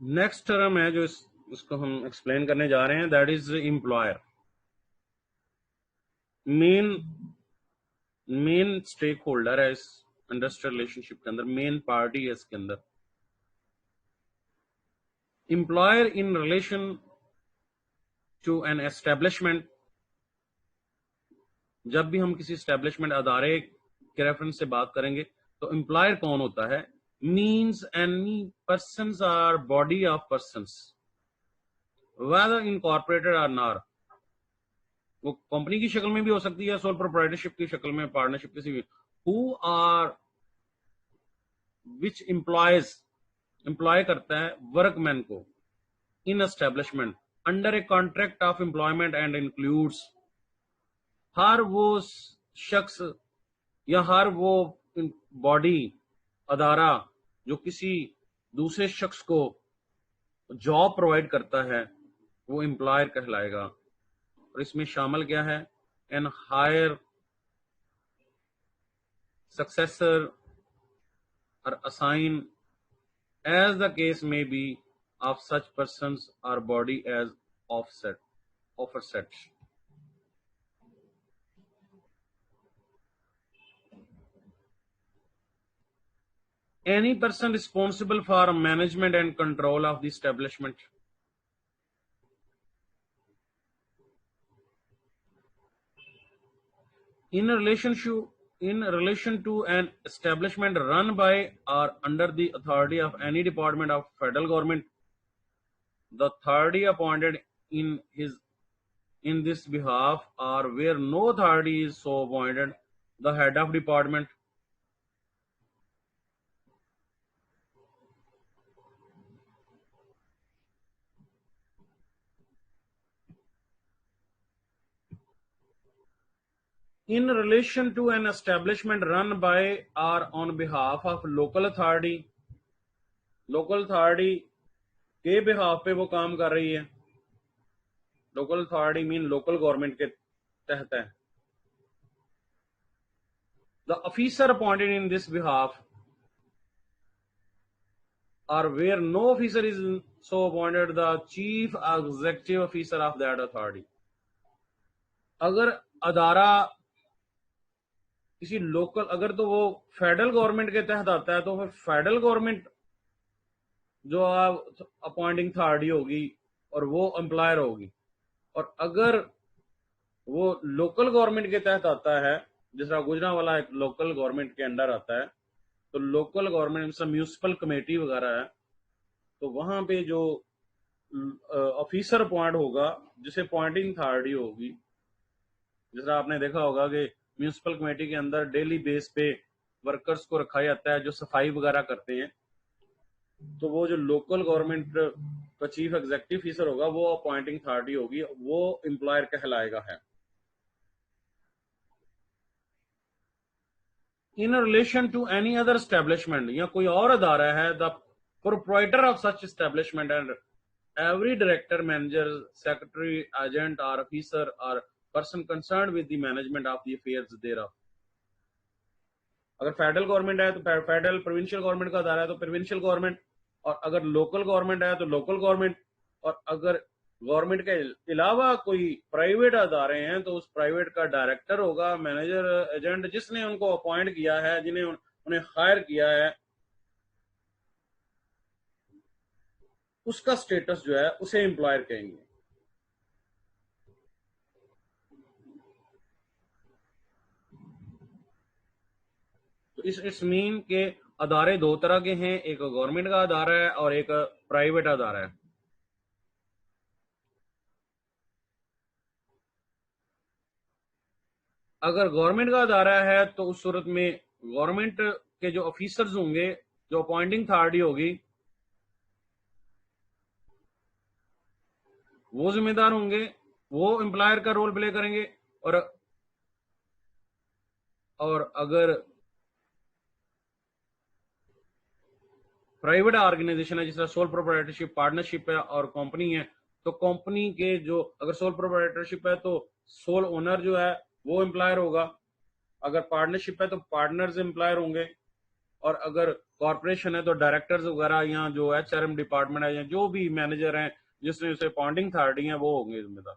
Next term ہے جو اس کو ہم ایکسپلین کرنے جا رہے ہیں، that is employer. Main stakeholder ہے اس انڈسٹریل ریلیشن شپ کے اندر، مین پارٹی ہے اس کے اندر. Employer in relation to an establishment, جب بھی ہم کسی اسٹیبلشمنٹ ادارے کے ریفرنس سے بات کریں گے تو امپلائر کون ہوتا ہے؟ means any persons or body of persons whether incorporated or not. وہ کمپنی کی شکل میں بھی ہو سکتی ہے، سول پروپرائٹرشپ کی شکل میں، پارٹنرشپ کسی بھی، who are which employs employ کرتا ہے ورک مین کو in establishment under a contract of employment and includes, ہر وہ شخص یا ہر وہ باڈی، ادارہ جو کسی دوسرے شخص کو جاب پرووائڈ کرتا ہے وہ امپلائر کہلائے گا. اور اس میں شامل کیا ہے؟ این ہائر، سکسیسر اور assigns as the case may be of such persons اور body as aforesaid. Any person responsible for management and control of the establishment. In relation to an establishment run by or under the authority of any department of federal government, the authority appointed in this behalf, or where no authority is so appointed, the head of department. In relation to an establishment run by or on behalf of local authority کے behalf پہ وہ کام کر رہی ہے. Local authority مین local government کے تحت ہے. دا officer appointed ان دس behalf اور where no officer is so appointed the chief executive officer of that authority. اگر ادارہ کسی لوکل، اگر تو وہ فیڈرل گورنمنٹ کے تحت آتا ہے تو پھر فیڈرل گورنمنٹ جو اپوائنٹنگ اتھارٹی ہوگی اور وہ امپلائر ہوگی. اور اگر وہ لوکل گورنمنٹ کے تحت آتا ہے، جس طرح گجرا والا ایک لوکل گورنمنٹ کے انڈر آتا ہے، تو لوکل گورنمنٹ میونسپل کمیٹی وغیرہ ہے، تو وہاں پہ جو آفیسر اپوائنٹ ہوگا جسے اپوائنٹنگ اتھارٹی ہوگی، جس طرح آپ نے دیکھا ہوگا کہ میونسپل کمیٹی کے اندر ڈیلی بیس پہ ورکرز کو رکھا جاتا ہے جو صفائی وغیرہ کرتے ہیں، تو وہ جو لوکل گورنمنٹ کا چیف ایگزیکٹو آفیسر ہوگا وہ اپوائنٹنگ اتھارٹی ہوگی، وہ امپلائر کہلائے گا. ہے in relation to any other establishment, یا کوئی اور ادارہ ہے، the proprietor of such establishment and every director, manager, secretary, agent اور آفیسر اور person concerned with the management of the affairs thereof. اگر فیڈرل گورنمنٹ ہے تو فیڈرل، پروونشل گورنمنٹ کا ادارہ ہے تو پروونشل گورنمنٹ، اور اگر لوکل گورنمنٹ ہے تو لوکل گورنمنٹ، اور اگر گورنمنٹ کے علاوہ کوئی پرائیویٹ ادارے ہیں تو اس پرائیویٹ کا ڈائریکٹر ہوگا، مینیجر، ایجنٹ، جس نے ان کو اپوائنٹ کیا ہے، جنہیں انہیں ہائر کیا ہے، اس کا سٹیٹس جو ہے اسے امپلائر کہیں گے. تو اس مین کے ادارے دو طرح کے ہیں، ایک گورنمنٹ کا ادارہ ہے اور ایک پرائیویٹ ادارہ ہے. اگر گورنمنٹ کا ادارہ ہے تو اس صورت میں گورنمنٹ کے جو آفیسرز ہوں گے، جو اپوائنٹنگ اتھارٹی ہوگی، وہ ذمہ دار ہوں گے، وہ امپلائر کا رول پلے کریں گے. اور اگر پرائیویٹ آرگنائزیشن ہے، جس طرح سول پروپرائٹرشپ، پارٹنرشپ ہے اور کمپنی ہے، تو کمپنی کے جو، اگر سول پروپرائٹرشپ ہے تو سول اونر جو ہے وہ امپلائر ہوگا، اگر پارٹنرشپ ہے تو پارٹنرز امپلائر ہوں گے. اور اگر کارپوریشن ہے تو ڈائریکٹرز وغیرہ یا جو ایچ آر ایم ڈپارٹمنٹ ہے یا جو بھی مینیجر ہیں جس نے اسے اپوائنٹنگ اتھارٹی ہیں وہ ہوں گے ذمہ دار.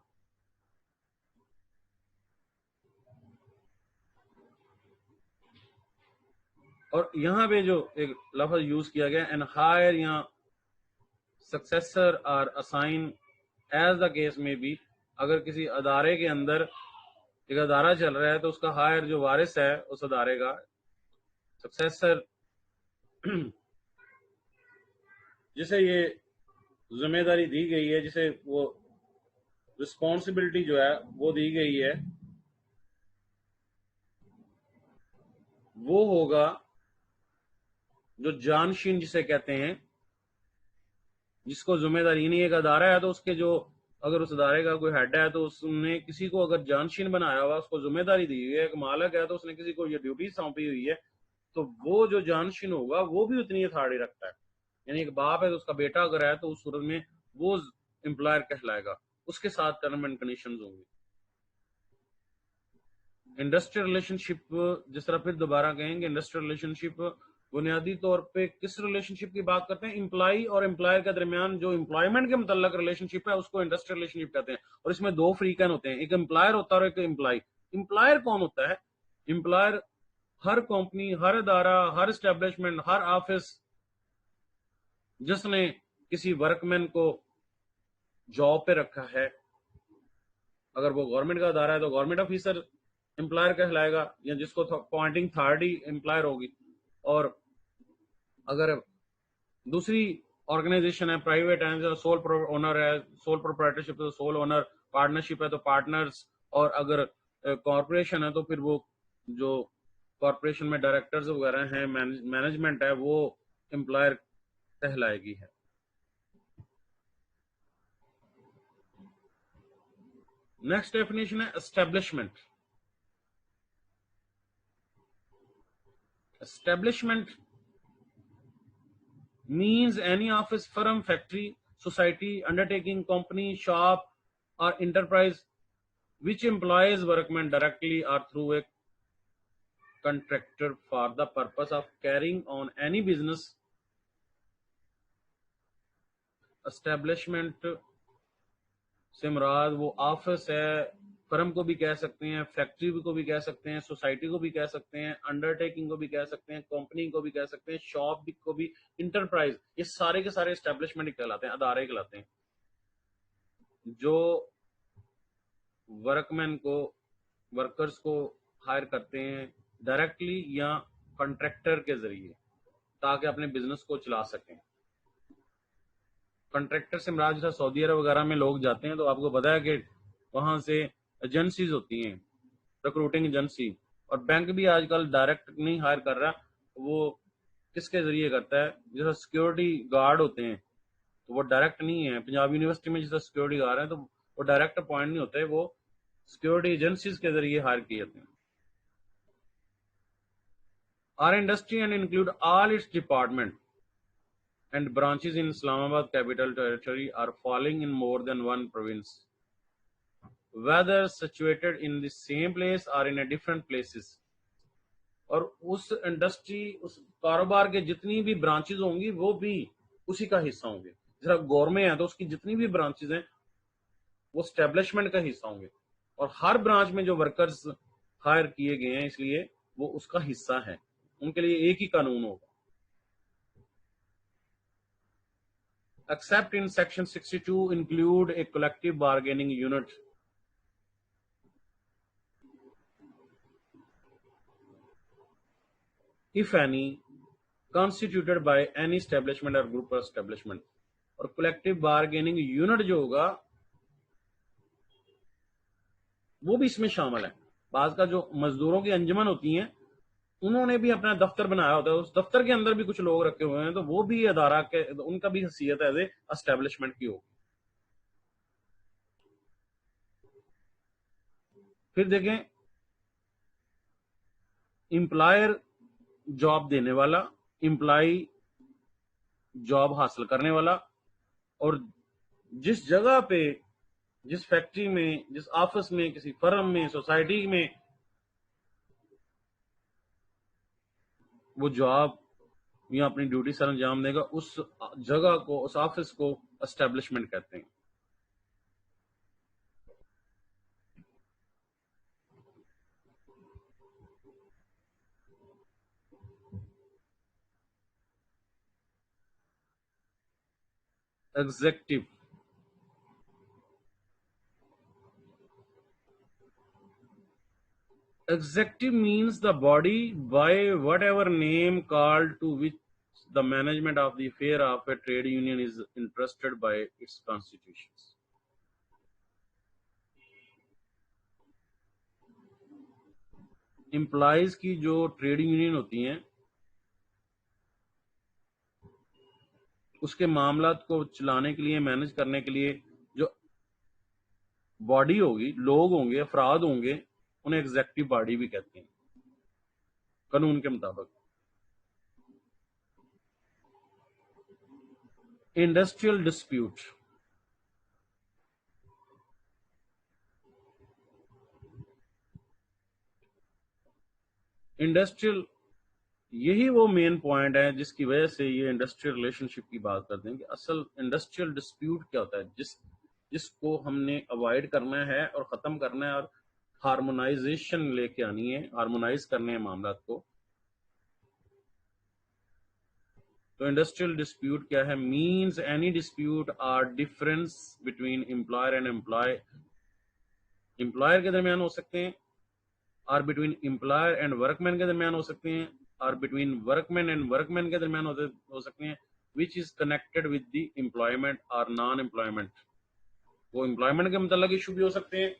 اور یہاں پہ جو ایک لفظ یوز کیا گیا ان ہائر یا سکسیسر اور اسائن ایز دا کیس میں بھی، اگر کسی ادارے کے اندر ایک ادارہ چل رہا ہے تو اس کا ہائر جو وارث ہے اس ادارے کا سکسیسر جسے یہ ذمہ داری دی گئی ہے، جسے وہ رسپانسبلٹی جو ہے وہ دی گئی ہے، وہ ہوگا جو جانشین جسے کہتے ہیں، جس کو ذمہ داری نہیں. ایک ادارہ ہے تو اس کے جو اگر اس ادارے کا کوئی ہیڈ ہے تو اس نے کسی کو اگر جانشین بنایا ہوا، اس کو ذمہ داری دی ہوئی ہے. ایک مالک ہے تو اس نے کسی کو یہ ڈیوٹی سونپی ہوئی ہے، تو وہ جو جانشین ہوگا وہ بھی اتنی اتھارٹی رکھتا ہے. یعنی ایک باپ ہے تو اس کا بیٹا اگر ہے تو اس صورت میں وہ امپلائر کہلائے گا، اس کے ساتھ ٹرم اینڈ کنڈیشنز ہوں گی. انڈسٹریل ریلیشن شپ، جس طرح پھر دوبارہ کہیں گے، انڈسٹریل ریلیشن شپ بنیادی طور پہ کس ریلیشن شپ کی بات کرتے ہیں؟ امپلائی اور امپلائر کے درمیان جو امپلائمنٹ کے متعلق ریلیشن شپ ہے اس کو انڈسٹریل ریلیشن شپ کہتے ہیں. اور اس میں دو فریقین ہوتے ہیں، ایک امپلائر ہوتا ہے اور ایک امپلائی. امپلائر کون ہوتا ہے؟ امپلائر ہر کمپنی، ہر ادارہ، ہر اسٹیبلشمنٹ، ہر آفس جس نے کسی ورک مین کو جاب پہ رکھا ہے، اگر وہ گورنمنٹ کا ادارہ ہے تو گورنمنٹ آفیسر امپلائر کہلائے گا، یا جس کو اپوائنٹنگ اتھارٹی امپلائر ہوگی. اور اگر دوسری آرگنائزیشن ہے، پرائیویٹ ہے، سول اونر ہے، سول پروپرائٹرشپ ہے تو سول اونر، پارٹنرشپ ہے تو پارٹنرز، اور اگر کارپوریشن ہے تو پھر وہ جو کارپوریشن میں ڈائریکٹرز وغیرہ ہیں، مینجمنٹ ہے، وہ امپلائر کہلائے گی ہے. نیکسٹ ڈیفینیشن ہے establishment. Establishment means any office, firm, factory, society, undertaking, company, shop or enterprise which employs workmen directly or through a contractor for the purpose of carrying on any business. Establishment سے مراد وہ office ہے، فرم کو بھی کہہ سکتے ہیں، factory کو بھی کہہ سکتے ہیں، سوسائٹی کو بھی کہہ سکتے ہیں، انڈرٹیکنگ کو بھی کہہ سکتے ہیں، کمپنی کو بھی کہہ سکتے ہیں، شاپ کو بھی، انٹرپرائز. یہ سارے کے سارے اسٹیبلشمنٹ کہلاتے ہیں، ادارے کہلاتے ہیں جو ورکمین کو، ورکرز کو ہائر کرتے ہیں ڈائریکٹلی یا کنٹریکٹر کے ذریعے تاکہ اپنے بزنس کو چلا سکیں. کنٹریکٹر سے مراد جیسا سعودی عرب وغیرہ میں لوگ جاتے ہیں تو آپ کو پتا ہے کہ وہاں سے ایجنسیز ہوتی ہیں، ریکروٹنگ ایجنسی. اور بینک بھی آج کل ڈائریکٹ نہیں ہائر کر رہا، وہ کس کے ذریعے کرتا ہے؟ جیسا سیکورٹی گارڈ ہوتے ہیں تو وہ ڈائریکٹ نہیں ہے. پنجاب یونیورسٹی میں جیسا سیکورٹی گارڈ ہیں تو وہ ڈائریکٹ اپوائنٹ نہیں ہوتے، وہ سیکورٹی ایجنسیز کے ذریعے ہائر کیے جاتے ہیں. Our industry and include all its department and branches in Islamabad capital territory are falling in more than one province, whether situated in the same place or in a different places. اور اس industry, اس کاروبار کے جتنی بھی branches ہوں گی وہ بھی اسی کا حصہ ہوں گے. جیسا گورنمنٹ ہے تو اس کی جتنی بھی برانچز ہیں وہ اسٹیبلشمنٹ کا حصہ ہوں گے، اور ہر برانچ میں جو ورکرز ہائر کیے گئے ہیں اس لیے وہ اس کا حصہ ہیں، ان کے لیے ایک ہی قانون ہوگا. Except in section 62 include a collective bargaining unit if any constituted by any establishment or group or establishment. اور collective bargaining unit جو ہوگا وہ بھی اس میں شامل ہے. بعض کا جو مزدوروں کی انجمن ہوتی ہیں انہوں نے بھی اپنا دفتر بنایا ہوتا ہے، اس دفتر کے اندر بھی کچھ لوگ رکھے ہوئے ہیں تو وہ بھی ادارہ کے، ان کا بھی حیثیت ایز اے اسٹیبلشمنٹ کی ہوگی. پھر دیکھیں امپلائر جاب دینے والا، امپلائی جاب حاصل کرنے والا، اور جس جگہ پہ، جس فیکٹری میں، جس آفس میں، کسی فرم میں، سوسائٹی میں وہ جاب یا اپنی ڈیوٹی سر انجام دے گا، اس جگہ کو، اس آفس کو اسٹیبلشمنٹ کہتے ہیں. Executive. Executive means the body by whatever name called to which the management of the affair of a trade union is entrusted by its constitutions. Employees کی جو ٹریڈ یونین ہوتی ہیں اس کے معاملات کو چلانے کے لیے، مینج کرنے کے لیے جو باڈی ہوگی، لوگ ہوں گے، افراد ہوں گے، انہیں ایگزیکٹو باڈی بھی کہتے ہیں قانون کے مطابق. Industrial dispute. انڈسٹریل، یہی وہ مین پوائنٹ ہے جس کی وجہ سے یہ انڈسٹریل ریلیشن شپ کی بات کرتے ہیں کہ اصل انڈسٹریل ڈسپیوٹ کیا ہوتا ہے، جس کو ہم نے اوائڈ کرنا ہے اور ختم کرنا ہے اور ہارمونائزیشن لے کے آنی ہے، ہارمونائز کرنے ہیں معاملات کو. تو انڈسٹریل ڈسپیوٹ کیا ہے؟ Means any dispute or difference between employer and employee. Employer کے درمیان ہو سکتے ہیں، اور between employer and workman کے درمیان ہو سکتے ہیں، اور between workman and workman کے درمیان ہو سکتے ہیں، which is connected with the employment اور نان امپلائمنٹ. وہ امپلائمنٹ کے متعلق ایشو بھی ہو سکتے ہیں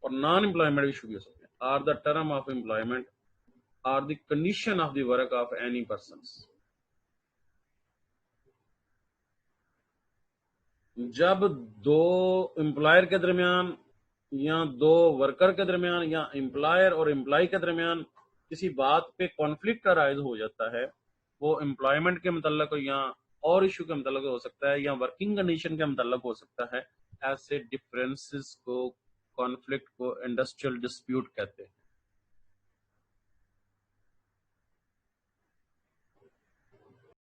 اور نان امپلائمنٹ ایشو بھی ہو سکتے ہیں. Or the term of employment or the condition of the work of any persons. جب دو امپلائر کے درمیان یا دو ورکر کے درمیان یا امپلائر اور امپلائی کے درمیان کسی بات پہ کانفلکٹ ارائز ہو جاتا ہے، وہ امپلائمنٹ کے متعلق یا اور ایشو کے متعلق ہو سکتا ہے یا ورکنگ کنڈیشن کے متعلق ہو سکتا ہے. ایسے ڈفرینسز کو، کانفلکٹ کو انڈسٹریل ڈسپیوٹ کہتے ہیں.